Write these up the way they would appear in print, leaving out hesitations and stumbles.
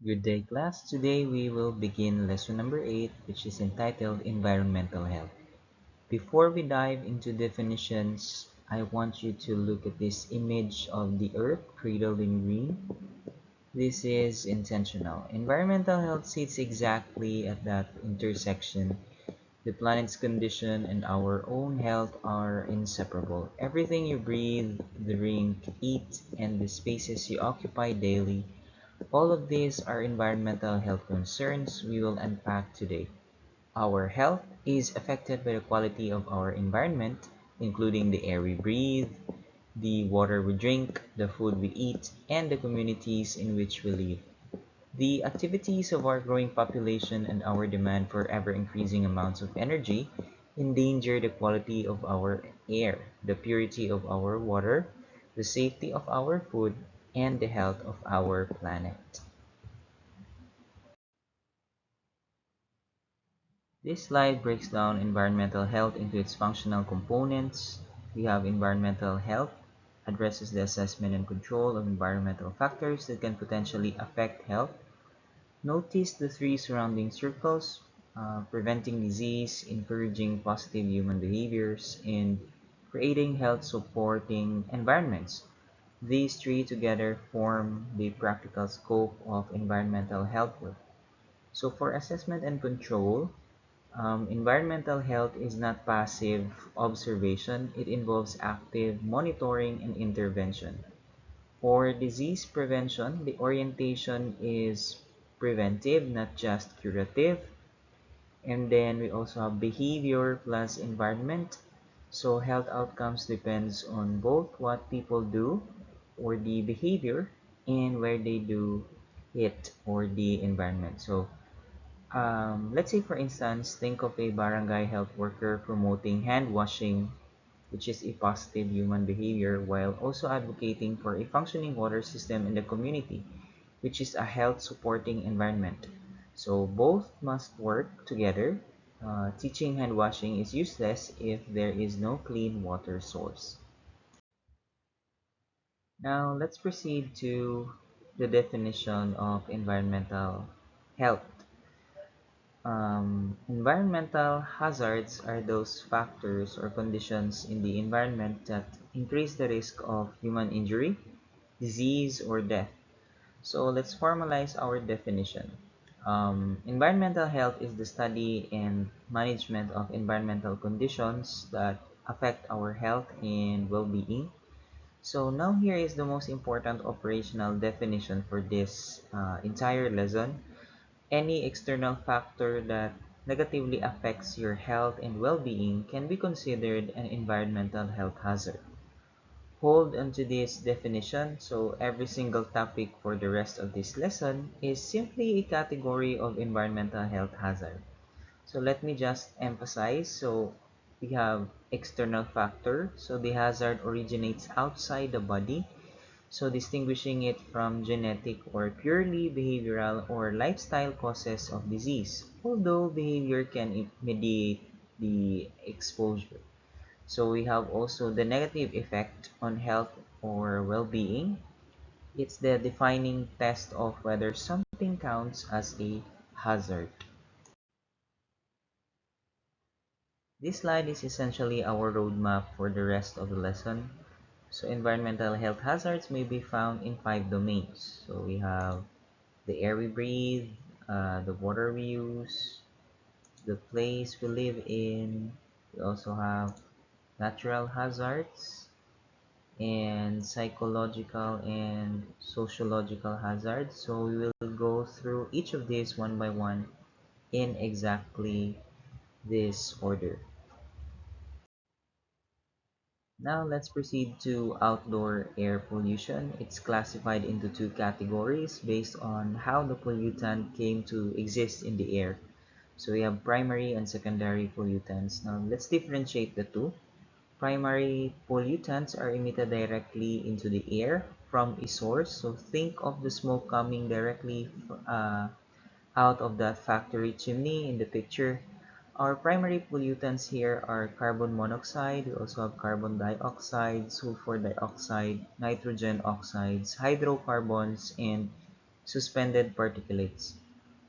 Good day, class. Today we will begin lesson number 8, which is entitled Environmental Health. Before we dive into definitions, I want you to look at this image of the earth cradled in green. This is intentional. Environmental health sits exactly at that intersection. The planet's condition and our own health are inseparable. Everything you breathe, drink, eat, and the spaces you occupy daily, all of these are environmental health concerns we will unpack today. Our health is affected by the quality of our environment, including the air we breathe, the water we drink, the food we eat, and the communities in which we live. The activities of our growing population and our demand for ever increasing amounts of energy endanger the quality of our air, the purity of our water, the safety of our food, and the health of our planet. This slide breaks down environmental health into its functional components. We have environmental health, addresses the assessment and control of environmental factors that can potentially affect health. Notice the three surrounding circles, preventing disease, encouraging positive human behaviors, and creating health supporting environments. These three together form the practical scope of environmental health work. So for assessment and control, environmental health is not passive observation, it involves active monitoring and intervention. For disease prevention, the orientation is preventive, not just curative. And then we also have behavior plus environment. So health outcomes depends on both what people do or the behavior and where they do it or the environment. So let's say, for instance, think of a barangay health worker promoting hand washing, which is a positive human behavior, while also advocating for a functioning water system in the community, which is a health supporting environment. So both must work together. Teaching hand washing is useless if there is no clean water source. Now let's proceed to the definition of environmental health. Environmental hazards are those factors or conditions in the environment that increase the risk of human injury, disease, or death. So let's formalize our definition. Environmental health is the study and management of environmental conditions that affect our health and well-being. So now here is the most important operational definition for this entire lesson. Any external factor that negatively affects your health and well-being can be considered an environmental health hazard. Hold onto this definition, so every single topic for the rest of this lesson is simply a category of environmental health hazard. So let me just emphasize. So we have external factor, so the hazard originates outside the body, so distinguishing it from genetic or purely behavioral or lifestyle causes of disease, although behavior can mediate the exposure. So we have also the negative effect on health or well-being. It's the defining test of whether something counts as a hazard. This slide is essentially our roadmap for the rest of the lesson. So environmental health hazards may be found in 5 domains. So we have the air we breathe, the water we use, the place we live in. We also have natural hazards and psychological and sociological hazards. So we will go through each of these one by one in exactly this order. Now let's proceed to outdoor air pollution. It's classified into two categories based on how the pollutant came to exist in the air. So we have primary and secondary pollutants. Now let's differentiate the two. Primary pollutants are emitted directly into the air from a source. So think of the smoke coming directly out of that factory chimney in the picture. Our primary pollutants here are carbon monoxide, we also have carbon dioxide, sulfur dioxide, nitrogen oxides, hydrocarbons, and suspended particulates.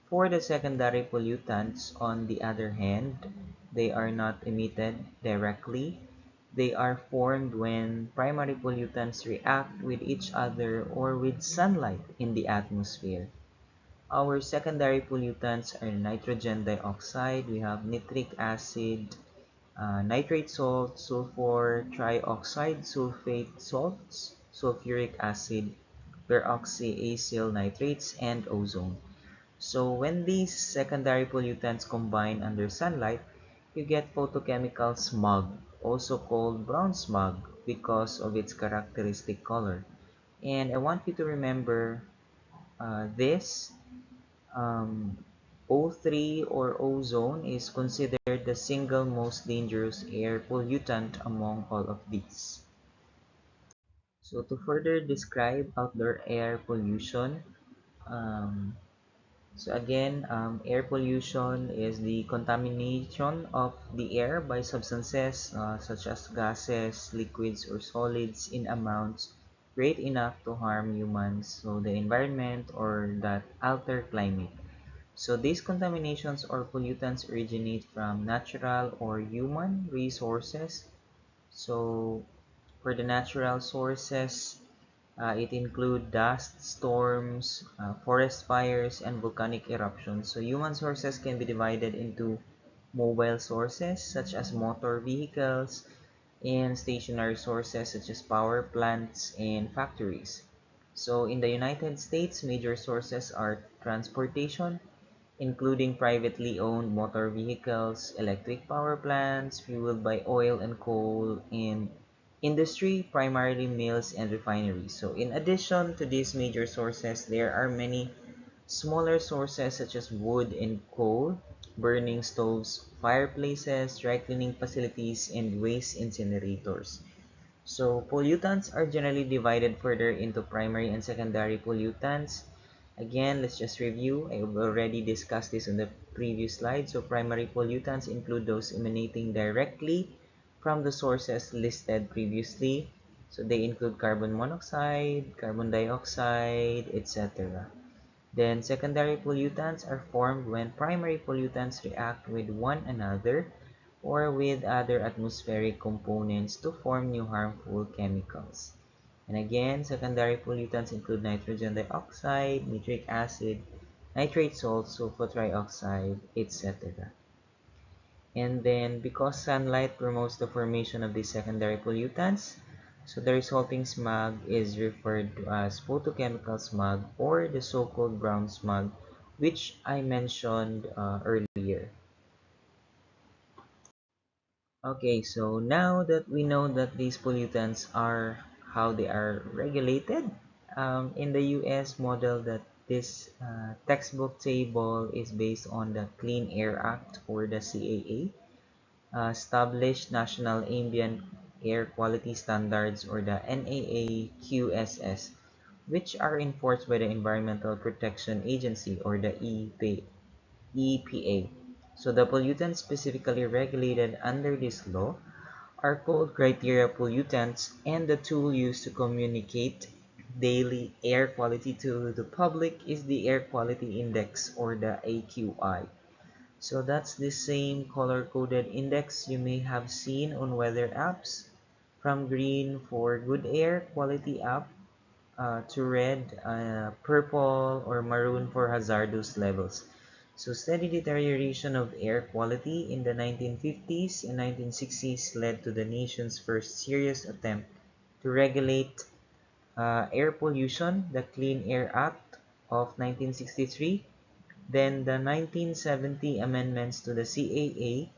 For the secondary pollutants, on the other hand, they are not emitted directly. They are formed when primary pollutants react with each other or with sunlight in the atmosphere. Our secondary pollutants are nitrogen dioxide, we have nitric acid, nitrate salt, sulfur trioxide, sulfate salts, sulfuric acid, peroxyacyl nitrates, and ozone. So when these secondary pollutants combine under sunlight, you get photochemical smog, also called brown smog because of its characteristic color. And I want you to remember this. Um, O3 or ozone is considered the single most dangerous air pollutant among all of these. So to further describe outdoor air pollution, um, so again, air pollution is the contamination of the air by substances such as gases, liquids, or solids in amounts great enough to harm humans, so the environment or that alter climate. So these contaminations or pollutants originate from natural or human resources. So for the natural sources, it includes dust storms, forest fires, and volcanic eruptions. So human sources can be divided into mobile sources such as motor vehicles and stationary sources such as power plants and factories. So in the United States, major sources are transportation, including privately owned motor vehicles, electric power plants fueled by oil and coal, and industry, primarily mills and refineries. So in addition to these major sources, there are many smaller sources such as wood and coal, burning stoves, fireplaces, dry cleaning facilities, and waste incinerators. So pollutants are generally divided further into primary and secondary pollutants. Again, let's just review. I've already discussed this on the previous slide. So primary pollutants include those emanating directly from the sources listed previously. So they include carbon monoxide, carbon dioxide, etc. Then secondary pollutants are formed when primary pollutants react with one another or with other atmospheric components to form new harmful chemicals. And again, secondary pollutants include nitrogen dioxide, nitric acid, nitrate salt, sulfur trioxide, etc. And then because sunlight promotes the formation of these secondary pollutants, so the resulting smog is referred to as photochemical smog or the so-called brown smog, which I mentioned earlier. Okay, so now that we know that these pollutants are how they are regulated, in the US model that this textbook table is based on the Clean Air Act or the CAA, established National Ambient Air Quality Standards or the NAAQSS, which are enforced by the Environmental Protection Agency or the EPA. So the pollutants specifically regulated under this law are called criteria pollutants, and the tool used to communicate daily air quality to the public is the Air Quality Index or the AQI. So that's the same color-coded index you may have seen on weather apps, from green for good air quality app to red, purple, or maroon for hazardous levels. So steady deterioration of air quality in the 1950s and 1960s led to the nation's first serious attempt to regulate air pollution, the Clean Air Act of 1963. Then the 1970 amendments to the CAA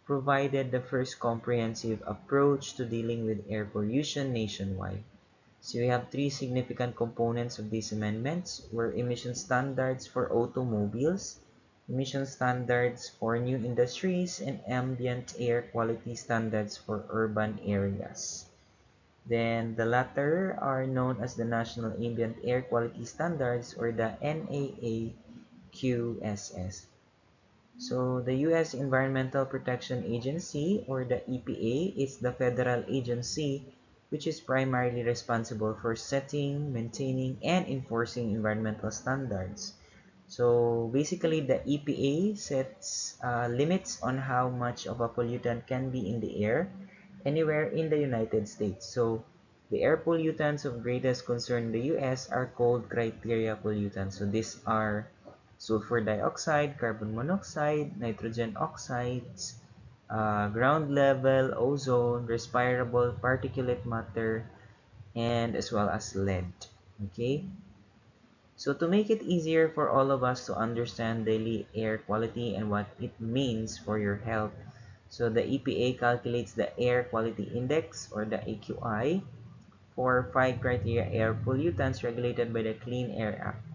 provided the first comprehensive approach to dealing with air pollution nationwide. So we have three significant components of these amendments were emission standards for automobiles, emission standards for new industries, and ambient air quality standards for urban areas. Then the latter are known as the National Ambient Air Quality Standards or the NAAQSS. So the U.S. Environmental Protection Agency or the EPA is the federal agency which is primarily responsible for setting, maintaining, and enforcing environmental standards. So basically, the EPA sets limits on how much of a pollutant can be in the air anywhere in the United States. So the air pollutants of greatest concern in the US are called criteria pollutants. So these are sulfur dioxide, carbon monoxide, nitrogen oxides, ground level, ozone, respirable particulate matter, and as well as lead. Okay, so to make it easier for all of us to understand daily air quality and what it means for your health, so the EPA calculates the Air Quality Index or the AQI for five criteria air pollutants regulated by the Clean Air Act.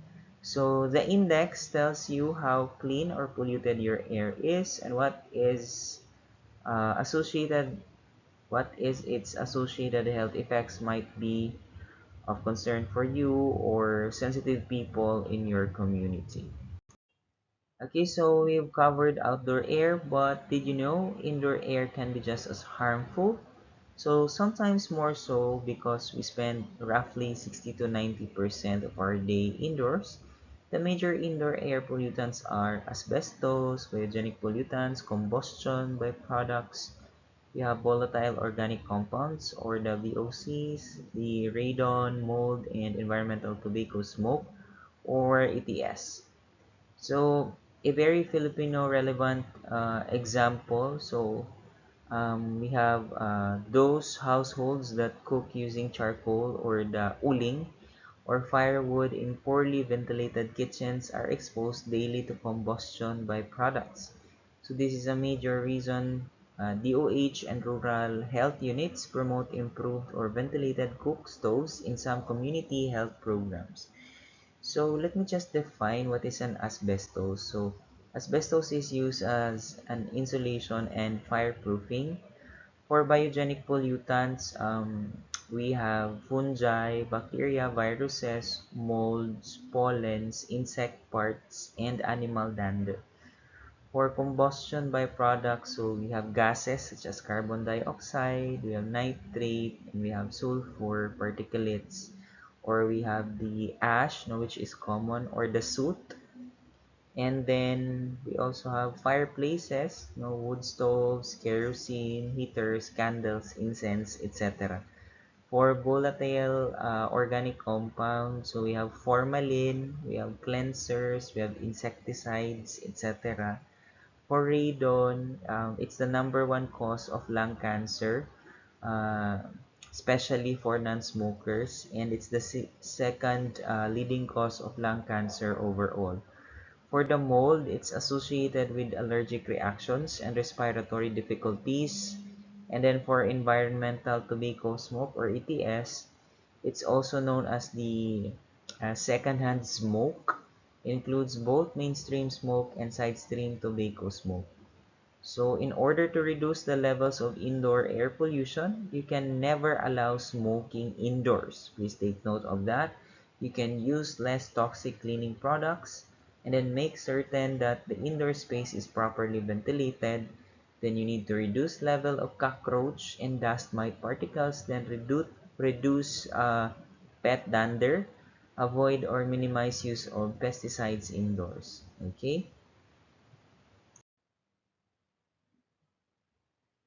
So the index tells you how clean or polluted your air is and associated what is its associated health effects might be of concern for you or sensitive people in your community. Okay, so we've covered outdoor air, but did you know indoor air can be just as harmful? So sometimes more so because we spend roughly 60 to 90% of our day indoors. The major indoor air pollutants are asbestos, biogenic pollutants, combustion byproducts. We have volatile organic compounds or the VOCs, the radon, mold, and environmental tobacco smoke or ETS. So a very Filipino relevant example. We have those households that cook using charcoal or the uling or firewood in poorly ventilated kitchens are exposed daily to combustion byproducts. So this is a major reason DOH and rural health units promote improved or ventilated cook stoves in some community health programs. So let me just define what is an asbestos. So asbestos is used as an insulation and fireproofing. For biogenic pollutants, we have fungi, bacteria, viruses, molds, pollens, insect parts, and animal dander. For combustion byproducts, so we have gases such as carbon dioxide, we have nitrate, and we have sulfur particulates, or we have the ash, no, which is common, or the soot. And then we also have fireplaces, no, wood stoves, kerosene, heaters, candles, incense, etc. For volatile organic compounds, so we have formalin, we have cleansers, we have insecticides, etc. For radon, it's the number one cause of lung cancer, uh, especially for non-smokers, and it's the second leading cause of lung cancer overall. For the mold, it's associated with allergic reactions and respiratory difficulties. And then for environmental tobacco smoke or ETS, it's also known as the secondhand smoke. It includes both mainstream smoke and side stream tobacco smoke. So in order to reduce the levels of indoor air pollution, you can never allow smoking indoors. Please take note of that. You can use less toxic cleaning products and then make certain that the indoor space is properly ventilated. Then you need to reduce level of cockroach and dust mite particles, then reduce pet dander, avoid or minimize use of pesticides indoors. Okay?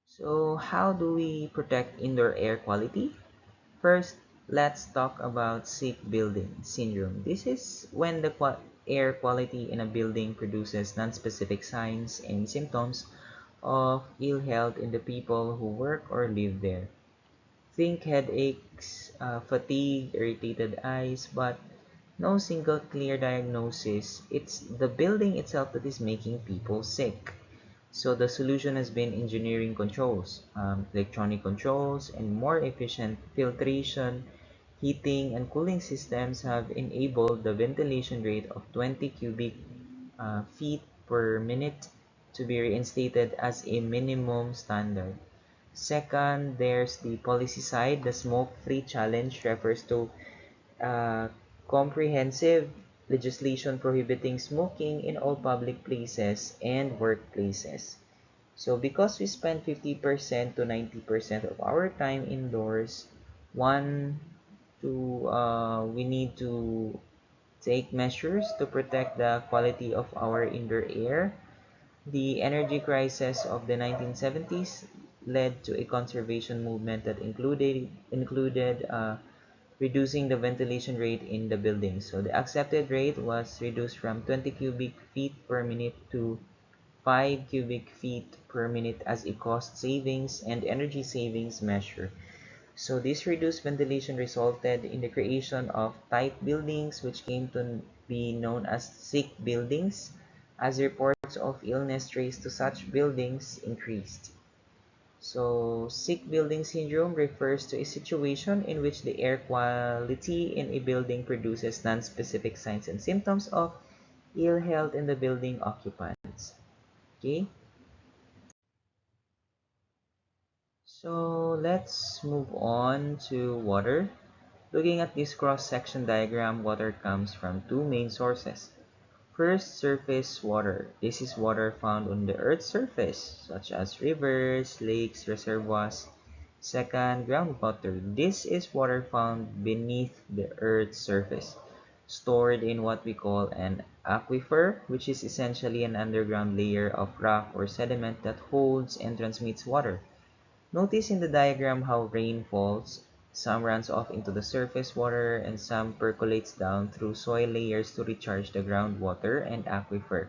So how do we protect indoor air quality? First, let's talk about sick building syndrome. This is when the air quality in a building produces non-specific signs and symptoms of ill health in the people who work or live there. Think headaches, fatigue, irritated eyes, but no single clear diagnosis. It's the building itself that is making people sick. So the solution has been engineering controls, electronic controls, and more efficient filtration, heating, and cooling systems have enabled the ventilation rate of 20 cubic feet per minute to be reinstated as a minimum standard. Second, there's the policy side. The smoke-free challenge refers to uh, comprehensive legislation prohibiting smoking in all public places and workplaces. So because we spend 50% to 90% of our time indoors, One, we need to take measures to protect the quality of our indoor air. The energy crisis of the 1970s led to a conservation movement that included reducing the ventilation rate in the building. So the accepted rate was reduced from 20 cubic feet per minute to 5 cubic feet per minute as a cost savings and energy savings measure. So this reduced ventilation resulted in the creation of tight buildings which came to be known as sick buildings as reports of illness traced to such buildings increased. So sick building syndrome refers to a situation in which the air quality in a building produces non-specific signs and symptoms of ill health in the building occupants. Okay, so let's move on to water. Looking at this cross-section diagram, water comes from two main sources. First, surface water. This is water found on the Earth's surface, such as rivers, lakes, reservoirs. Second, groundwater. This is water found beneath the Earth's surface, stored in what we call an aquifer, which is essentially an underground layer of rock or sediment that holds and transmits water. Notice in the diagram how rain falls. Some runs off into the surface water and some percolates down through soil layers to recharge the groundwater and aquifer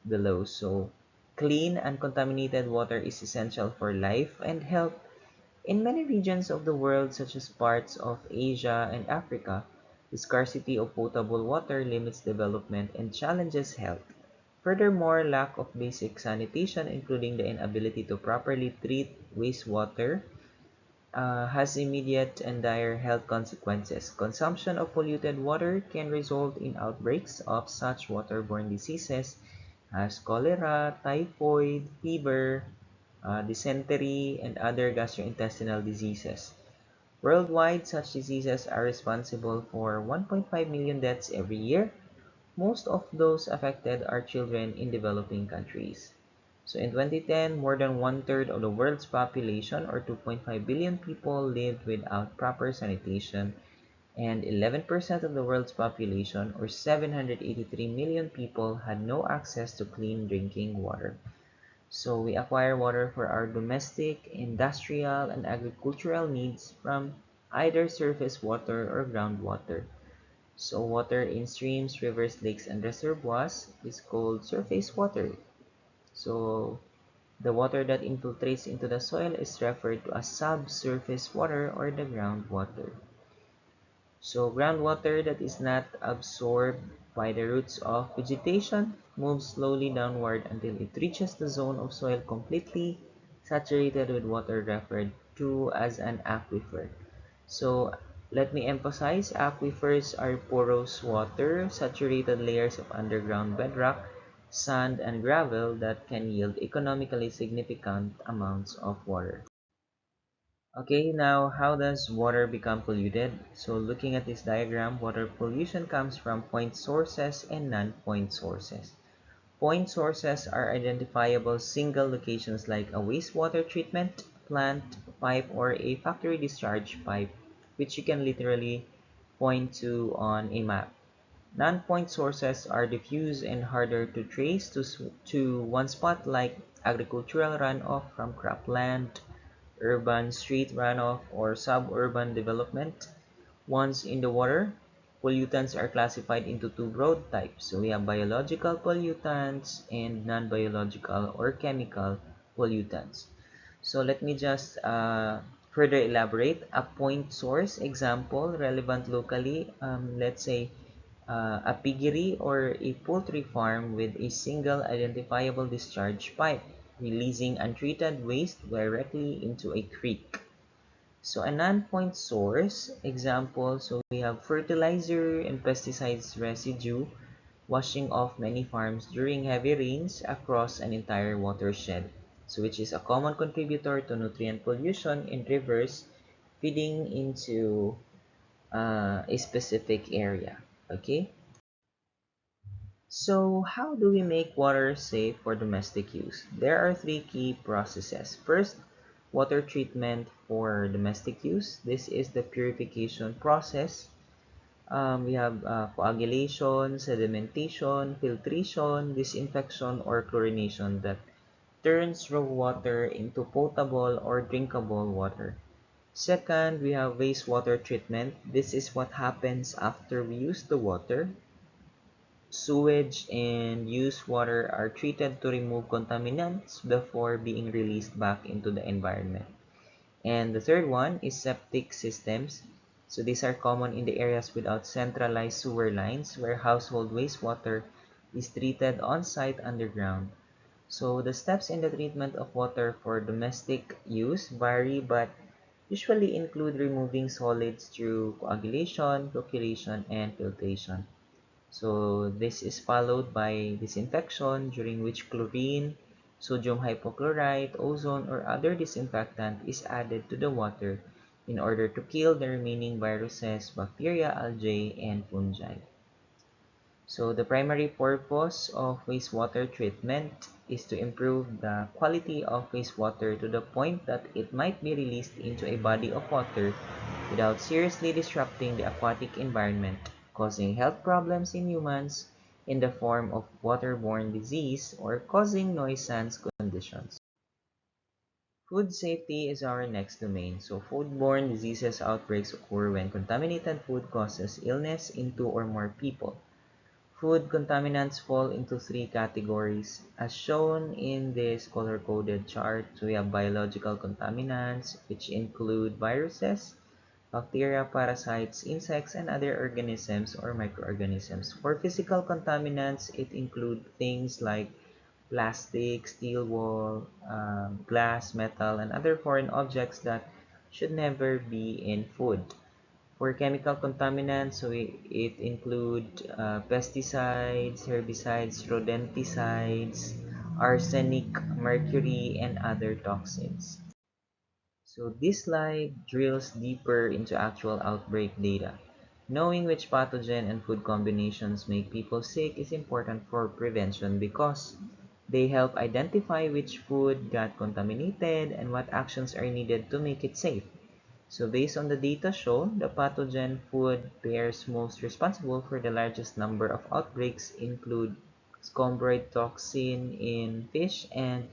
below. So, clean, uncontaminated water is essential for life and health. In many regions of the world, such as parts of Asia and Africa, the scarcity of potable water limits development and challenges health. Furthermore, lack of basic sanitation, including the inability to properly treat wastewater, has immediate and dire health consequences. Consumption of polluted water can result in outbreaks of such waterborne diseases as cholera, typhoid, fever, dysentery, and other gastrointestinal diseases. Worldwide, such diseases are responsible for 1.5 million deaths every year. Most of those affected are children in developing countries. So in 2010, more than one-third of the world's population, or 2.5 billion people, lived without proper sanitation, and 11% of the world's population, or 783 million people, had no access to clean drinking water. So we acquire water for our domestic, industrial, and agricultural needs from either surface water or groundwater. So water in streams, rivers, lakes, and reservoirs is called surface water. So the water that infiltrates into the soil is referred to as subsurface water or the groundwater. So groundwater that is not absorbed by the roots of vegetation moves slowly downward until it reaches the zone of soil completely saturated with water referred to as an aquifer. So let me emphasize, aquifers are porous water, saturated layers of underground bedrock, sand, and gravel that can yield economically significant amounts of water. Okay, now how does water become polluted? So looking at this diagram, water pollution comes from point sources and non-point sources. Point sources are identifiable single locations like a wastewater treatment plant, pipe, or a factory discharge pipe, which you can literally point to on a map. Non-point sources are diffuse and harder to trace to one spot, like agricultural runoff from cropland, urban street runoff, or suburban development. Once in the water, pollutants are classified into two broad types. So we have biological pollutants and non-biological or chemical pollutants. So let me just further elaborate. A point source example relevant locally, let's say a piggery or a poultry farm with a single identifiable discharge pipe, releasing untreated waste directly into a creek. So a non-point source example, so we have fertilizer and pesticides residue washing off many farms during heavy rains across an entire watershed, so which is a common contributor to nutrient pollution in rivers feeding into a specific area. Okay, so how do we make water safe for domestic use? There are three key processes. First, water treatment for domestic use. This is the purification process. We have coagulation, sedimentation, filtration, disinfection, or chlorination that turns raw water into potable or drinkable water. Second, we have wastewater treatment. This is what happens after we use the water. Sewage and used water are treated to remove contaminants before being released back into the environment. And the third one is septic systems. So these are common in the areas without centralized sewer lines where household wastewater is treated on-site underground. So the steps in the treatment of water for domestic use vary but usually include removing solids through coagulation, flocculation, and filtration. So this is followed by disinfection, during which chlorine, sodium hypochlorite, ozone, or other disinfectant is added to the water in order to kill the remaining viruses, bacteria, algae, and fungi. So the primary purpose of wastewater treatment is to improve the quality of wastewater to the point that it might be released into a body of water without seriously disrupting the aquatic environment, causing health problems in humans in the form of waterborne disease or causing nuisance conditions. Food safety is our next domain. So foodborne diseases outbreaks occur when contaminated food causes illness in two or more people. Food contaminants fall into three categories. As shown in this color-coded chart, we have biological contaminants, which include viruses, bacteria, parasites, insects, and other organisms or microorganisms. For physical contaminants, it includes things like plastic, steel wool, glass, metal, and other foreign objects that should never be in food. For chemical contaminants, so it include pesticides, herbicides, rodenticides, arsenic, mercury, and other toxins. So this slide drills deeper into actual outbreak data. Knowing which pathogen and food combinations make people sick is important for prevention because they help identify which food got contaminated and what actions are needed to make it safe. So based on the data shown, the pathogen food pairs most responsible for the largest number of outbreaks include scombroid toxin in fish and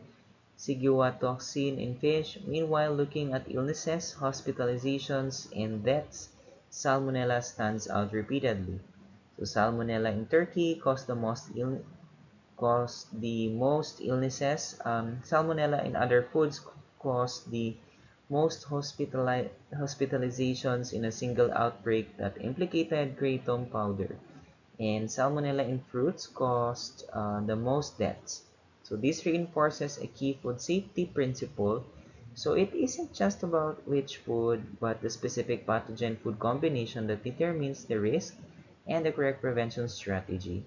Sigua toxin in fish. Meanwhile, looking at illnesses, hospitalizations, and deaths, Salmonella stands out repeatedly. So Salmonella in turkey caused the most illnesses. Salmonella in other foods caused the most hospitalizations in a single outbreak that implicated kratom powder. And Salmonella in fruits caused the most deaths. So this reinforces a key food safety principle. So it isn't just about which food, but the specific pathogen food combination that determines the risk and the correct prevention strategy.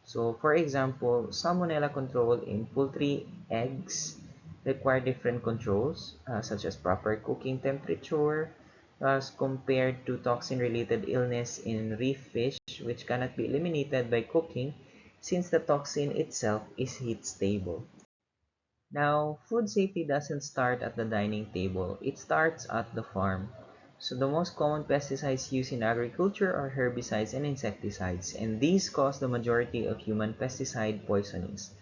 So for example, Salmonella control in poultry eggs require different controls, such as proper cooking temperature, as compared to toxin-related illness in reef fish, which cannot be eliminated by cooking since the toxin itself is heat stable. Now, food safety doesn't start at the dining table, it starts at the farm. So the most common pesticides used in agriculture are herbicides and insecticides, and these cause the majority of human pesticide poisonings.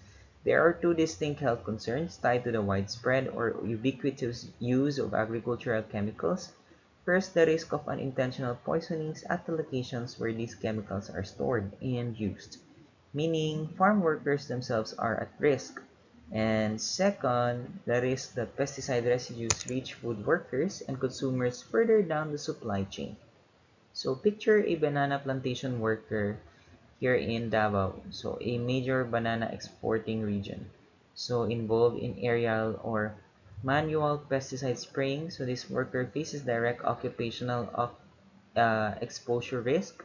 There are two distinct health concerns tied to the widespread or ubiquitous use of agricultural chemicals. First, the risk of unintentional poisonings at the locations where these chemicals are stored and used, meaning farm workers themselves are at risk. And second, the risk that pesticide residues reach food workers and consumers further down the supply chain. So picture a banana plantation worker here in Davao, so a major banana exporting region. So involved in aerial or manual pesticide spraying, so this worker faces direct occupational exposure risk.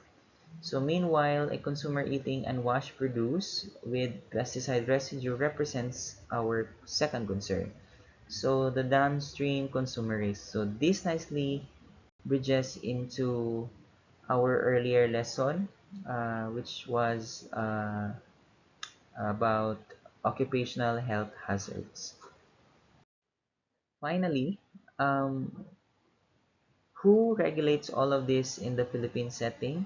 So meanwhile, a consumer eating unwashed produce with pesticide residue represents our second concern. So the downstream consumer risk. So this nicely bridges into our earlier lesson, which was about occupational health hazards. Finally, who regulates all of this in the Philippine setting?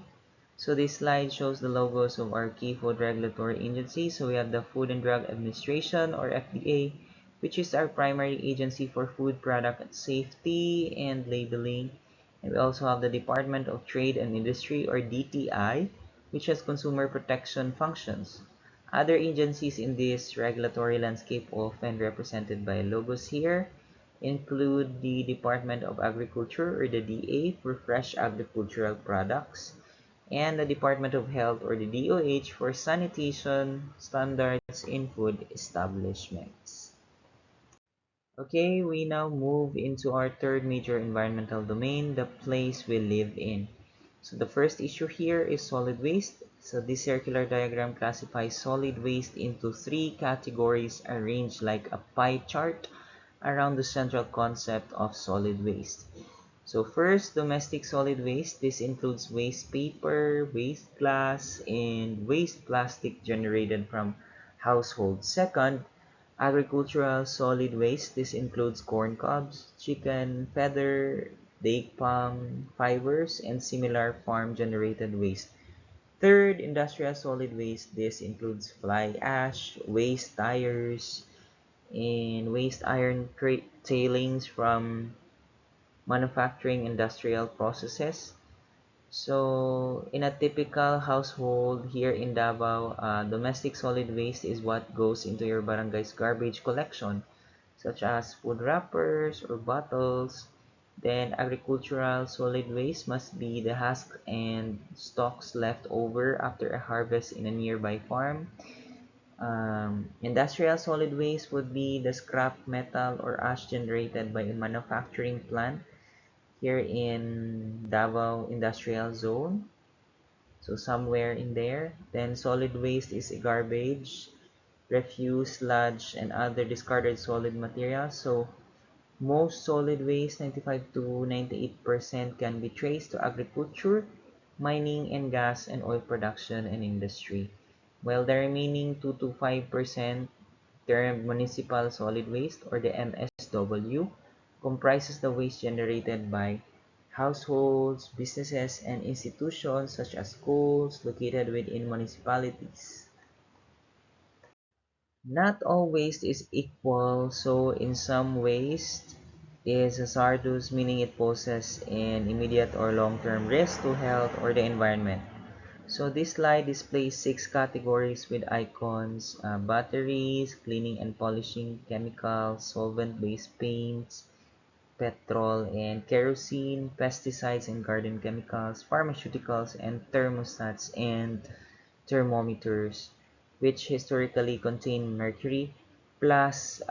So this slide shows the logos of our key food regulatory agencies. So we have the Food and Drug Administration, or FDA, which is our primary agency for food product safety and labeling. And we also have the Department of Trade and Industry, or DTI, which has consumer protection functions. Other agencies in this regulatory landscape, often represented by logos here, include the Department of Agriculture, or the DA, for fresh agricultural products, and the Department of Health, or the DOH, for sanitation standards in food establishments. Okay, we now move into our third major environmental domain, the place we live in. So the first issue here is solid waste. So this circular diagram classifies solid waste into three categories arranged like a pie chart around the central concept of solid waste. So first, domestic solid waste. This includes waste paper, waste glass, and waste plastic generated from households. Second, agricultural solid waste. This includes corn cobs, chicken feather, date palm fibers, and similar farm-generated waste. Third, industrial solid waste. This includes fly ash, waste tires, and waste iron tailings from manufacturing industrial processes. So, in a typical household here in Davao, domestic solid waste is what goes into your barangay's garbage collection, such as food wrappers or bottles. Then, agricultural solid waste must be the husk and stalks left over after a harvest in a nearby farm. Industrial solid waste would be the scrap metal or ash generated by a manufacturing plant here in Davao Industrial Zone. So somewhere in there. Then solid waste is garbage, refuse, sludge, and other discarded solid materials. So most solid waste, 95 to 98%, can be traced to agriculture, mining, and gas and oil production and industry. While the remaining 2 to 5%, termed municipal solid waste, or the MSW, comprises the waste generated by households, businesses, and institutions such as schools located within municipalities. Not all waste is equal, so in some waste is hazardous, meaning it poses an immediate or long-term risk to health or the environment. So this slide displays 6 categories with icons: batteries, cleaning and polishing chemicals, solvent-based paints, petrol and kerosene, pesticides and garden chemicals, pharmaceuticals, and thermostats and thermometers, which historically contain mercury, plus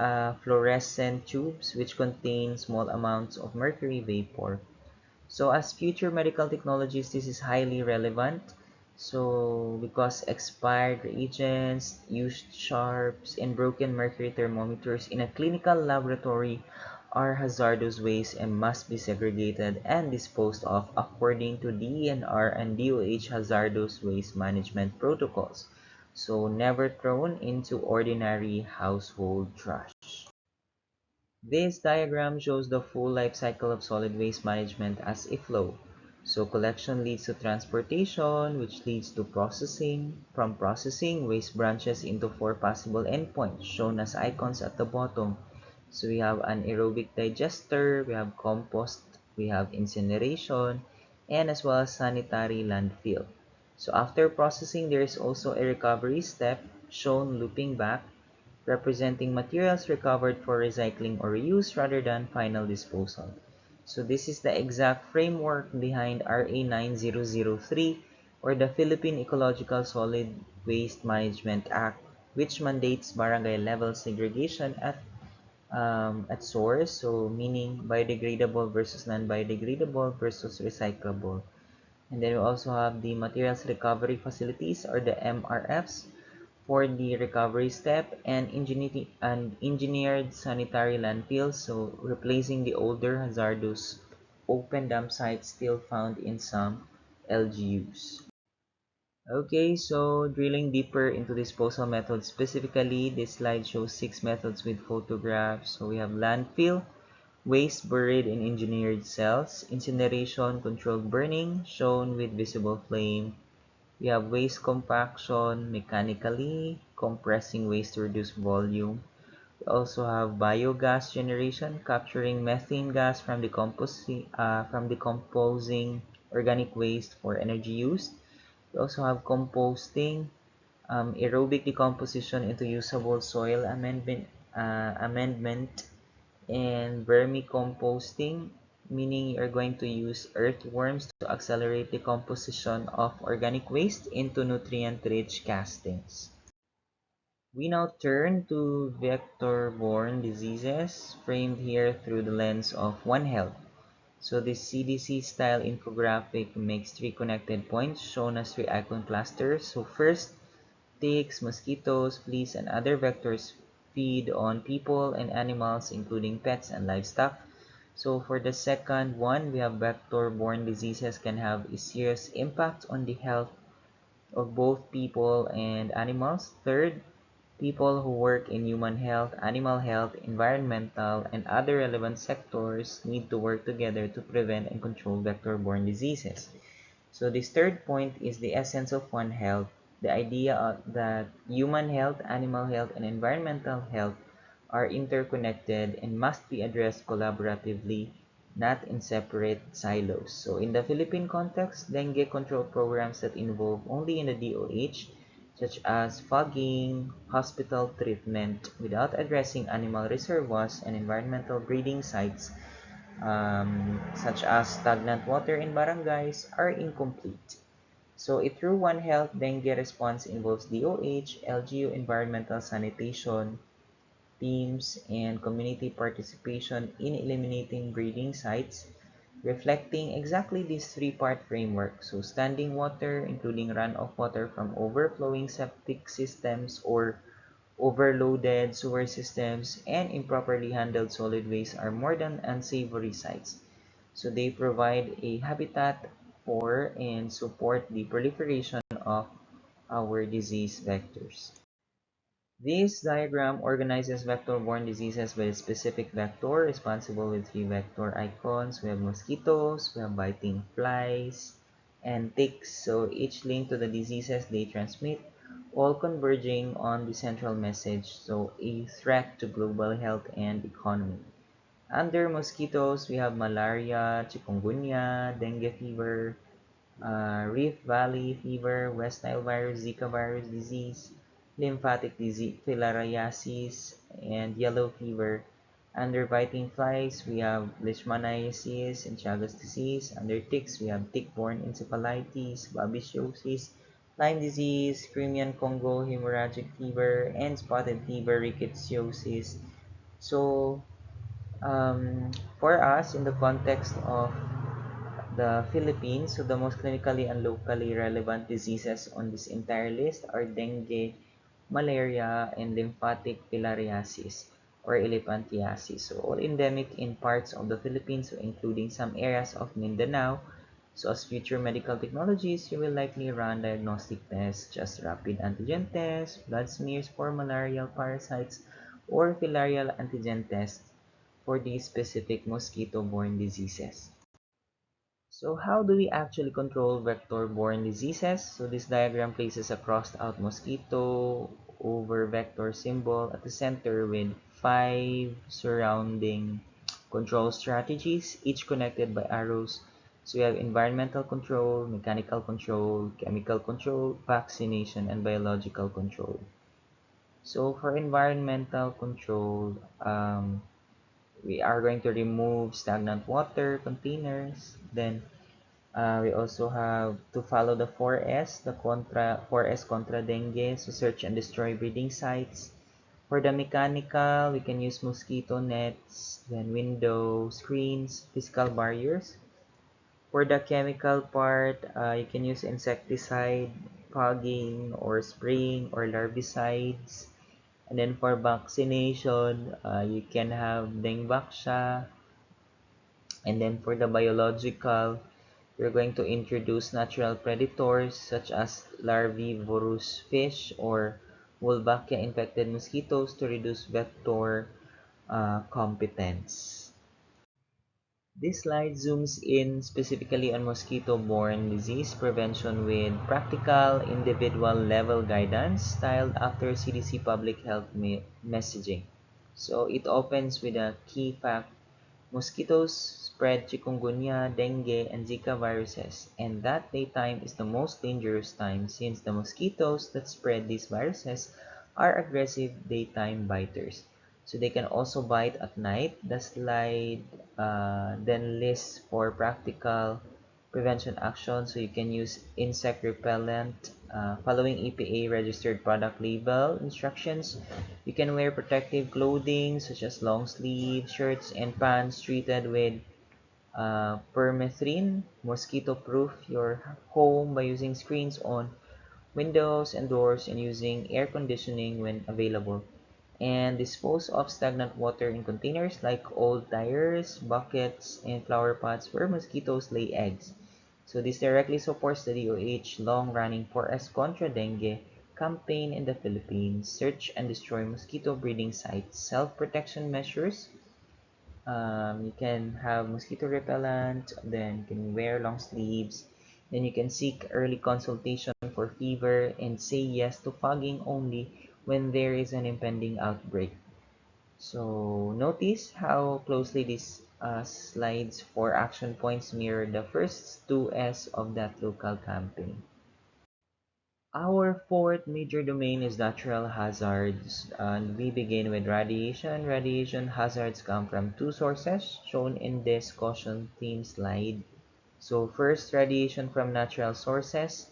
fluorescent tubes, which contain small amounts of mercury vapor. So as future medical technologies, this is highly relevant. So because expired reagents, used sharps, and broken mercury thermometers in a clinical laboratory are hazardous waste and must be segregated and disposed of according to DENR and DOH hazardous waste management protocols. So never thrown into ordinary household trash. This diagram shows the full life cycle of solid waste management as a flow. So collection leads to transportation, which leads to processing. From processing, waste branches into 4 possible endpoints, shown as icons at the bottom. So we have anaerobic digester, we have compost, we have incineration, and as well as sanitary landfill. So after processing, there is also a recovery step, shown looping back, representing materials recovered for recycling or reuse rather than final disposal. So this is the exact framework behind RA 9003, or the Philippine Ecological Solid Waste Management Act, which mandates barangay level segregation at source, so meaning biodegradable versus non-biodegradable versus recyclable. And then we also have the materials recovery facilities, or the MRFs, for the recovery step, and engineered sanitary landfills, so replacing the older hazardous open dump sites still found in some LGUs. Okay, so drilling deeper into disposal methods specifically, this slide shows 6 methods with photographs. So we have landfill, waste buried in engineered cells, incineration, controlled burning, shown with visible flame. We have waste compaction, mechanically compressing waste to reduce volume. We also have biogas generation, capturing methane gas from decomposing organic waste for energy use. We also have composting, aerobic decomposition into usable soil amendment, and vermicomposting, meaning you're going to use earthworms to accelerate the composition of organic waste into nutrient-rich castings. We now turn to vector-borne diseases, framed here through the lens of One Health. So this CDC-style infographic makes three connected points shown as three icon clusters. So first, ticks, mosquitoes, fleas, and other vectors feed on people and animals, including pets and livestock. So for the second one, we have vector-borne diseases can have a serious impact on the health of both people and animals. Third, people who work in human health, animal health, environmental, and other relevant sectors need to work together to prevent and control vector-borne diseases. So this third point is the essence of One Health, the idea that human health, animal health, and environmental health are interconnected and must be addressed collaboratively, not in separate silos. So in the Philippine context, dengue control programs that involve only in the DOH, such as fogging, hospital treatment, without addressing animal reservoirs and environmental breeding sites, such as stagnant water in barangays, are incomplete. So a true One Health dengue response involves DOH, LGU environmental sanitation teams, and community participation in eliminating breeding sites, reflecting exactly this three-part framework. So standing water, including runoff water from overflowing septic systems or overloaded sewer systems, and improperly handled solid waste are more than unsavory sites. So they provide a habitat for and support the proliferation of our disease vectors. This diagram organizes vector-borne diseases by a specific vector responsible with three vector icons. We have mosquitoes, we have biting flies, and ticks. So each linked to the diseases they transmit, all converging on the central message. So a threat to global health and economy. Under mosquitoes, we have malaria, chikungunya, dengue fever, Rift Valley fever, West Nile virus, Zika virus disease, lymphatic disease, filariasis, and yellow fever. Under biting flies, we have leishmaniasis and Chagas disease. Under ticks, we have tick-borne encephalitis, babesiosis, Lyme disease, Crimean Congo hemorrhagic fever, and spotted fever, rickettsiosis. So, for us, in the context of the Philippines, so the most clinically and locally relevant diseases on this entire list are dengue, malaria, and lymphatic filariasis or elephantiasis. So all endemic in parts of the Philippines, so including some areas of Mindanao. So as future medical technologies, you will likely run diagnostic tests, just rapid antigen tests, blood smears for malarial parasites, or filarial antigen tests for these specific mosquito-borne diseases. So how do we actually control vector-borne diseases? So this diagram places a crossed-out mosquito over vector symbol at the center with 5 surrounding control strategies, each connected by arrows. So we have environmental control, mechanical control, chemical control, vaccination, and biological control. So for environmental control, we are going to remove stagnant water containers. Then we also have to follow the 4S, the 4S contra dengue, so search and destroy breeding sites. For the mechanical, we can use mosquito nets, then window screens, physical barriers. For the chemical part, you can use insecticide, fogging, or spraying, or larvicides. And then for vaccination, you can have Dengvaxia. And then for the biological, we're going to introduce natural predators such as larvivorous fish or Wolbachia infected mosquitoes to reduce vector competence. This slide zooms in specifically on mosquito-borne disease prevention with practical, individual-level guidance styled after CDC public health messaging. So it opens with a key fact: mosquitoes spread chikungunya, dengue, and Zika viruses, and that daytime is the most dangerous time since the mosquitoes that spread these viruses are aggressive daytime biters. So they can also bite at night. The slide then lists for practical prevention action. So you can use insect repellent following EPA registered product label instructions. You can wear protective clothing such as long sleeve shirts and pants treated with permethrin. Mosquito proof your home by using screens on windows and doors and using air conditioning when available, and dispose of stagnant water in containers like old tires, buckets, and flower pots where mosquitoes lay eggs. So this directly supports the DOH long-running Forest Contra Dengue campaign in the Philippines. Search and destroy mosquito breeding sites. Self-protection measures. You can have mosquito repellent, then you can wear long sleeves, then you can seek early consultation for fever and say yes to fogging only when there is an impending outbreak. So notice how closely these slides for action points mirror the first two S of that local campaign. Our fourth major domain is natural hazards, and we begin with radiation. Radiation hazards come from two sources shown in this caution theme slide. So first, radiation from natural sources,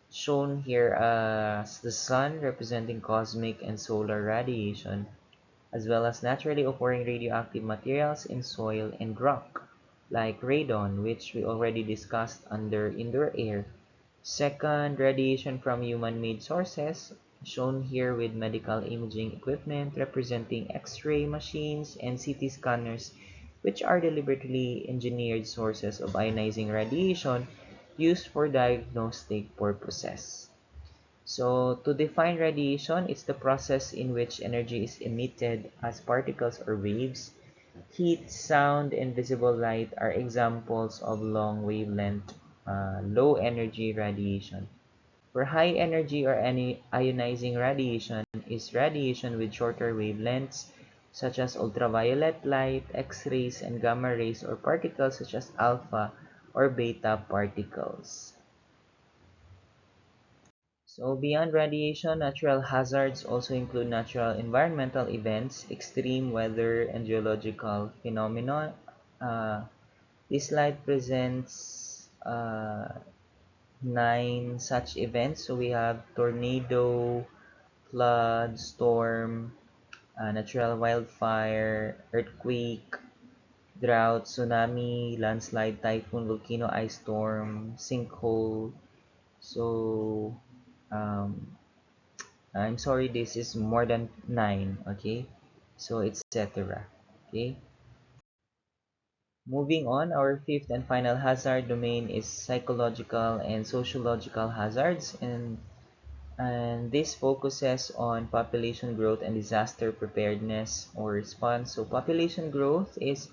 shown here as the sun representing cosmic and solar radiation, as well as naturally occurring radioactive materials in soil and rock, like radon, which we already discussed under indoor air. Second, radiation from human-made sources, shown here with medical imaging equipment representing X-ray machines and CT scanners, which are deliberately engineered sources of ionizing radiation used for diagnostic purposes. So, to define radiation, it's the process in which energy is emitted as particles or waves. Heat, sound, and visible light are examples of long wavelength, low energy radiation. For high energy or any ionizing radiation is radiation with shorter wavelengths, such as ultraviolet light, X-rays, and gamma rays, or particles such as alpha or beta particles. So beyond radiation, natural hazards also include natural environmental events, extreme weather, and geological phenomena. Uh, this slide presents 9 such events. So we have tornado, flood, storm, natural wildfire, earthquake, drought, tsunami, landslide, typhoon, volcano, ice storm, sinkhole. So um, I'm sorry, this is more than 9, okay? So etc. Okay? Moving on, our fifth and final hazard domain is psychological and sociological hazards, and this focuses on population growth and disaster preparedness or response. So population growth is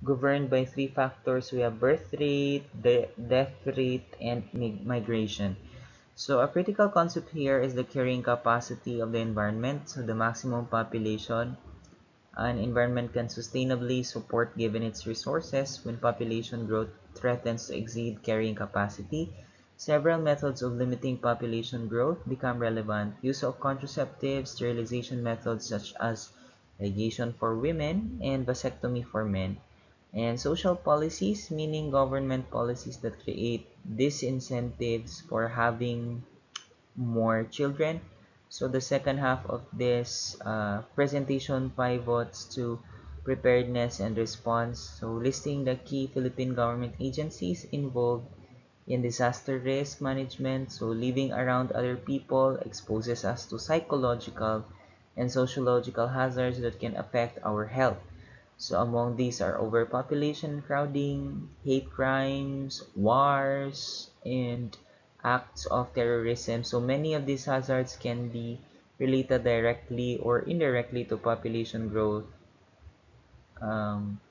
governed by three factors. We have birth rate, death rate, and migration. So a critical concept here is the carrying capacity of the environment. So the maximum population an environment can sustainably support given its resources. When population growth threatens to exceed carrying capacity, several methods of limiting population growth become relevant. Use of contraceptives, sterilization methods such as ligation for women, and vasectomy for men. And social policies, meaning government policies that create disincentives for having more children. So the second half of this presentation pivots to preparedness and response. So listing the key Philippine government agencies involved in disaster risk management. So living around other people exposes us to psychological and sociological hazards that can affect our health. So among these are overpopulation, crowding, hate crimes, wars, and acts of terrorism. So many of these hazards can be related directly or indirectly to population growth. Um,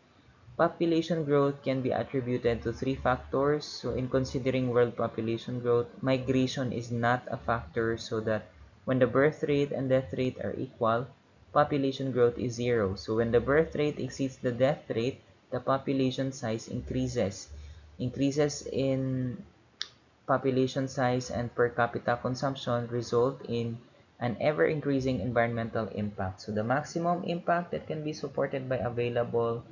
Population growth can be attributed to three factors. So in considering world population growth, migration is not a factor, so that when the birth rate and death rate are equal, population growth is zero. So when the birth rate exceeds the death rate, the population size increases. Increases in population size and per capita consumption result in an ever-increasing environmental impact. So the maximum impact that can be supported by available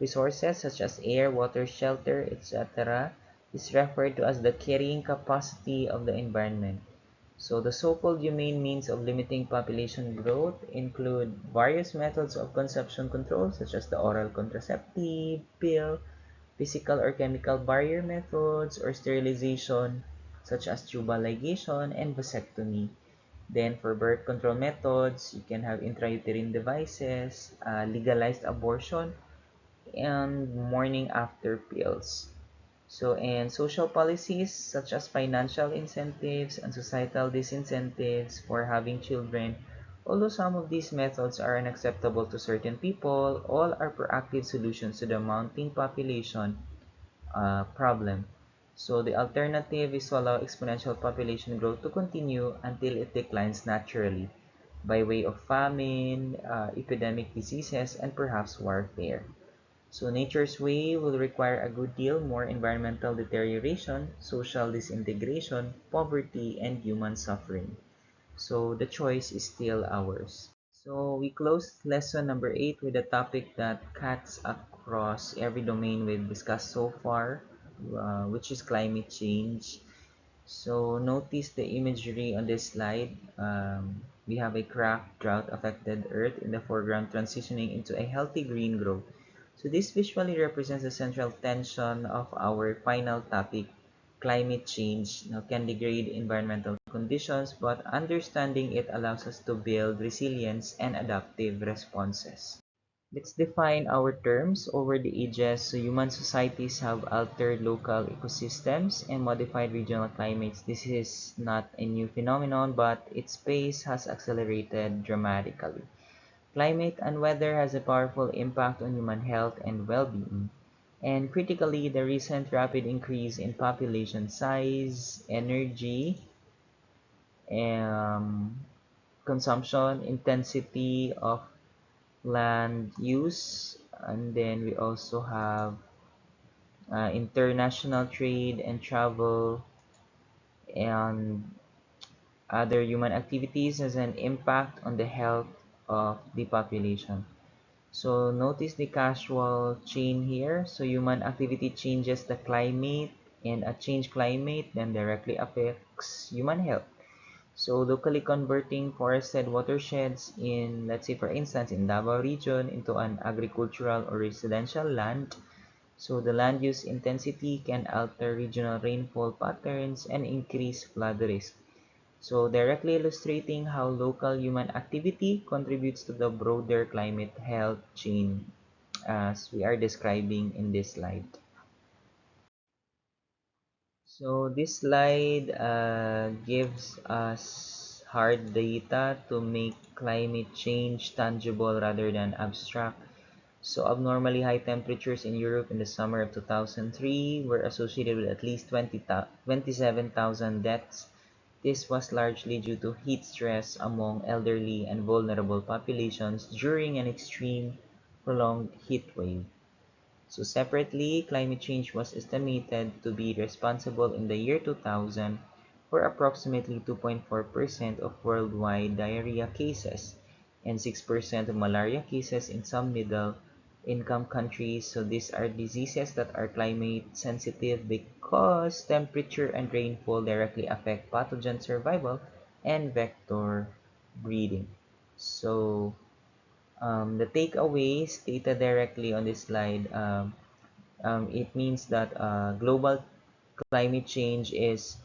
resources such as air, water, shelter, etc. is referred to as the carrying capacity of the environment. So the so-called humane means of limiting population growth include various methods of consumption control such as the oral contraceptive, pill, physical or chemical barrier methods, or sterilization such as tubal ligation and vasectomy. Then for birth control methods, you can have intrauterine devices, legalized abortion, and morning after pills. So, and social policies such as financial incentives and societal disincentives for having children, although some of these methods are unacceptable to certain people, all are proactive solutions to the mounting population problem. So the alternative is to allow exponential population growth to continue until it declines naturally by way of famine, epidemic diseases, and perhaps warfare. So nature's way will require a good deal more environmental deterioration, social disintegration, poverty, and human suffering. So the choice is still ours. So we closed lesson number 8 with a topic that cuts across every domain we've discussed so far, which is climate change. So notice the imagery on this slide. We have a cracked, drought-affected earth in the foreground transitioning into a healthy green growth. So this visually represents the central tension of our final topic, climate change. Now, can degrade environmental conditions, but understanding it allows us to build resilience and adaptive responses. Let's define our terms. Over the ages, so human societies have altered local ecosystems and modified regional climates. This is not a new phenomenon, but its pace has accelerated dramatically. Climate and weather has a powerful impact on human health and well-being. And critically, the recent rapid increase in population size, energy, um, consumption, intensity of land use, and then we also have international trade and travel and other human activities has an impact on the health of the population. So notice the causal chain here. So human activity changes the climate, and a changed climate then directly affects human health. So locally converting forested watersheds in, let's say for instance, in Davao region into an agricultural or residential land. So the land use intensity can alter regional rainfall patterns and increase flood risk. So directly illustrating how local human activity contributes to the broader climate health chain as we are describing in this slide. So this slide gives us hard data to make climate change tangible rather than abstract. So abnormally high temperatures in Europe in the summer of 2003 were associated with at least 27,000 deaths. This was largely due to heat stress among elderly and vulnerable populations during an extreme prolonged heat wave. So separately, climate change was estimated to be responsible in the year 2000 for approximately 2.4% of worldwide diarrhea cases and 6% of malaria cases in some middle-income countries. So these are diseases that are climate sensitive because temperature and rainfall directly affect pathogen survival and vector breeding. So the takeaways stated directly on this slide, it means that global climate change is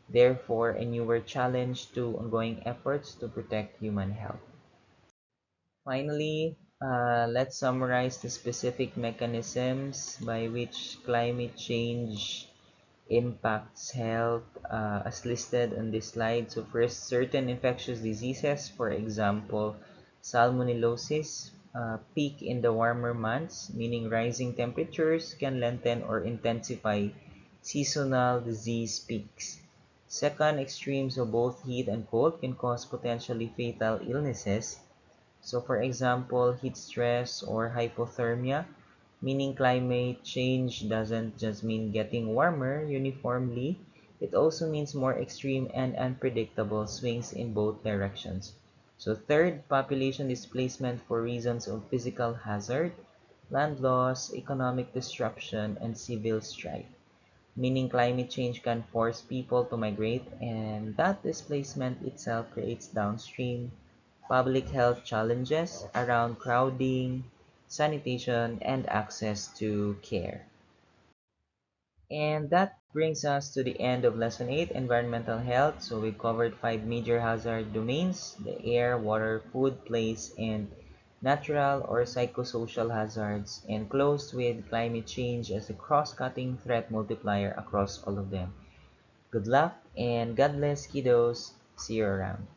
therefore a newer challenge to ongoing efforts to protect human health. Finally, let's summarize the specific mechanisms by which climate change impacts health as listed on this slide. So first, certain infectious diseases, for example, salmonellosis, peak in the warmer months, meaning rising temperatures can lengthen or intensify seasonal disease peaks. Second, extremes of both heat and cold can cause potentially fatal illnesses. So, for example, heat stress or hypothermia, meaning climate change doesn't just mean getting warmer uniformly, it also means more extreme and unpredictable swings in both directions. So, third, population displacement for reasons of physical hazard, land loss, economic disruption, and civil strife, meaning climate change can force people to migrate, and that displacement itself creates downstream public health challenges around crowding, sanitation, and access to care. And that brings us to the end of Lesson 8, Environmental Health. So we covered five major hazard domains: the air, water, food, place, and natural or psychosocial hazards, and closed with climate change as a cross-cutting threat multiplier across all of them. Good luck and God bless, kiddos. See you around.